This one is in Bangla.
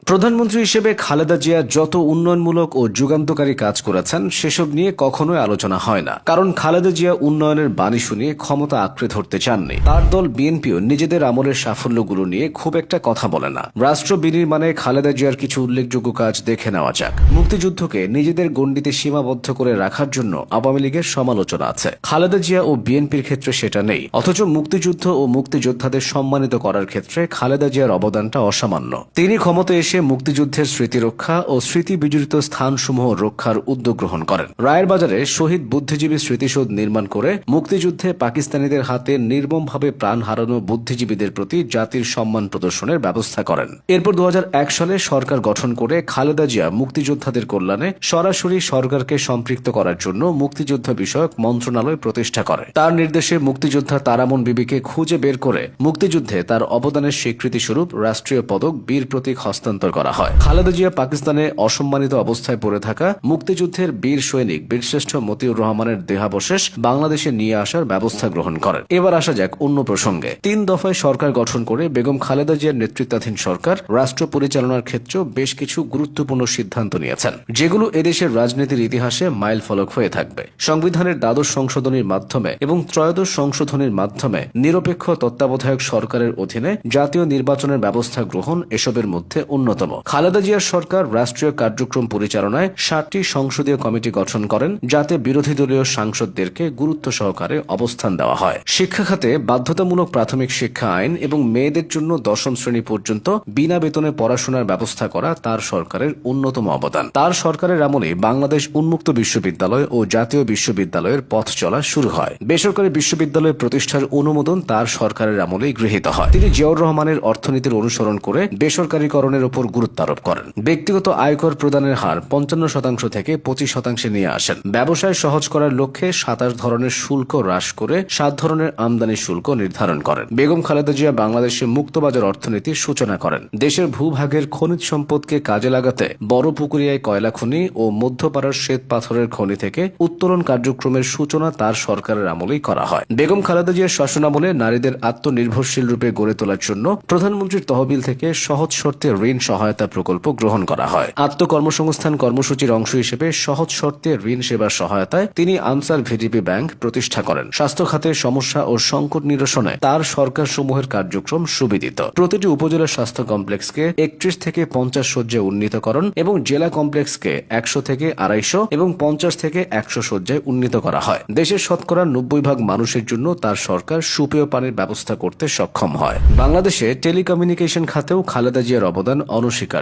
প্রধানমন্ত্রী হিসেবে খালেদা জিয়া যত উন্নয়নমূলক ও যুগান্তকারী কাজ করেছেন সেসব নিয়ে কখনোই আলোচনা হয় না। কারণ খালেদা জিয়া উন্নয়নের বাণী শুনিয়ে ক্ষমতা আঁকড়ে ধরতে চাননি। তার দল বিএনপিও নিজেদের আমলের সাফল্যগুলো নিয়ে খুব একটা কথা বলে না। রাষ্ট্র বিনির্মাণে খালেদা জিয়ার কিছু উল্লেখযোগ্য কাজ দেখে নেওয়া যাক। মুক্তিযুদ্ধকে নিজেদের গণ্ডিতে সীমাবদ্ধ করে রাখার জন্য আওয়ামী লীগের সমালোচনা আছে, খালেদা জিয়া ও বিএনপির ক্ষেত্রে সেটা নেই। অথচ মুক্তিযুদ্ধ ও মুক্তিযোদ্ধাদের সম্মানিত করার ক্ষেত্রে খালেদা জিয়ার অবদানটা অসামান্য। তিনি ক্ষমতায় এসে মুক্তিযুদ্ধের স্মৃতিরক্ষা ও স্মৃতি বিজড়িত স্থানসমূহ রক্ষার উদ্যোগ গ্রহণ করেন। রায়ের বাজারে শহীদ বুদ্ধিজীবী স্মৃতিসৌধ নির্মাণ করে মুক্তিযুদ্ধে পাকিস্তানিদের হাতে নির্মমভাবে প্রাণ হারানো বুদ্ধিজীবীদের প্রতি জাতির সম্মান প্রদর্শনের ব্যবস্থা করেন। এরপর 2001 সালে সরকার গঠন করে খালেদা জিয়া মুক্তিযোদ্ধাদের কল্যাণে সরাসরি সরকারকে সম্পৃক্ত করার জন্য মুক্তিযুদ্ধ বিষয়ক মন্ত্রণালয় প্রতিষ্ঠা করে। তার নির্দেশে মুক্তিযোদ্ধা তারামন বিবিকে খুঁজে বের করে মুক্তিযুদ্ধে তার অবদানের স্বীকৃতিস্বরূপ রাষ্ট্রীয় পদক বীর প্রতীক হস্তান্তর করা হয়। খালেদা জিয়া পাকিস্তানে অসম্মানিত অবস্থায় পড়ে থাকা মুক্তিযুদ্ধের বীর সৈনিক বীরশ্রেষ্ঠ মতিউর রহমানের দেহাবশেষ বাংলাদেশে নিয়ে আসার ব্যবস্থা গ্রহণ করেন। এবার আসা যাক অন্য প্রসঙ্গে। 3 দফায় সরকার গঠন করে বেগম খালেদা জিয়ার নেতৃত্বাধীন সরকার রাষ্ট্র পরিচালনার ক্ষেত্রে বেশ কিছু গুরুত্বপূর্ণ সিদ্ধান্ত নিয়েছেন, যেগুলো এদেশের রাজনীতির ইতিহাসে মাইল ফলক হয়ে থাকবে। সংবিধানের দ্বাদশ সংশোধনীর মাধ্যমে এবং ত্রয়োদশ সংশোধনীর মাধ্যমে নিরপেক্ষ তত্ত্বাবধায়ক সরকারের অধীনে জাতীয় নির্বাচনের ব্যবস্থা গ্রহণ এসবের মধ্যে অন্যতম। খালেদা জিয়ার সরকার রাষ্ট্রীয় কার্যক্রম পরিচালনায় 7টি সংসদীয় কমিটি গঠন করেন, যাতে বিরোধী দলীয় সাংসদদেরকে গুরুত্ব সহকারে অবস্থান দেওয়া হয়। শিক্ষা খাতে বাধ্যতামূলক প্রাথমিক শিক্ষা আইন এবং মেয়েদের জন্য 10ম শ্রেণী পর্যন্ত বিনা বেতনে পড়াশোনার ব্যবস্থা করা তার সরকারের অন্যতম অবদান। তার সরকারের আমলে বাংলাদেশ উন্মুক্ত বিশ্ববিদ্যালয় ও জাতীয় বিশ্ববিদ্যালয়ের পথ চলা শুরু হয়। বেসরকারি বিশ্ববিদ্যালয় প্রতিষ্ঠার অনুমোদন তার সরকারের আমলেই গৃহীত হয়। তিনি জিয়াউর রহমানের অর্থনীতির অনুসরণ করে বেসরকারীকরণের উপর গুরুত্ব আরোপ করেন। ব্যক্তিগত আয়কর প্রদানের হার 55% থেকে 25% নিয়ে আসেন। ব্যবসায় সহজ করার লক্ষ্যে 27 ধরনের শুল্ক হ্রাস করে 7 ধরনের আমদানি শুল্ক নির্ধারণ করেন। বেগম খালেদা জিয়া বাংলাদেশে মুক্তবাজার অর্থনীতির সূচনা করেন। দেশের ভূভাগের খনিজ সম্পদকে কাজে লাগাতে বড় পুকুরিয়ায় কয়লা খনি ও মধ্যপাড়ার শ্বেত পাথরের খনি থেকে উত্তোলন কার্যক্রমের সূচনা তার সরকারের আমলেই করা হয়। বেগম খালেদা জিয়ার শাসনামলে নারীদের আত্মনির্ভরশীল রূপে গড়ে তোলার জন্য প্রধানমন্ত্রীর তহবিল থেকে সহজ শর্তে ঋণ সহায়তা প্রকল্প গ্রহণ করা হয়। আত্মকর্মসংস্থান কর্মসূচির অংশ হিসেবে সহজ শর্তে ঋণ সেবার সহায়তায় তিনি আনসার ভিডিপি ব্যাংক প্রতিষ্ঠা করেন। স্বাস্থ্য খাতের সমস্যা ও সংকট নিরসনে তার সরকার সমূহের কার্যক্রম সুবিদিত। প্রতিটি উপজেলা স্বাস্থ্য কমপ্লেক্সকে 31 থেকে 50 শয্যায় উন্নীতকরণ এবং জেলা কমপ্লেক্সকে 100 থেকে 250 এবং 50 থেকে 100 শয্যায় উন্নীত করা হয়। দেশের শতকরা 90% মানুষের জন্য তার সরকার সুপেয় পানির ব্যবস্থা করতে সক্ষম হয়। বাংলাদেশে টেলিকমিউনিকেশন খাতেও খালেদা জিয়ার অবদান অনস্বীকার্য।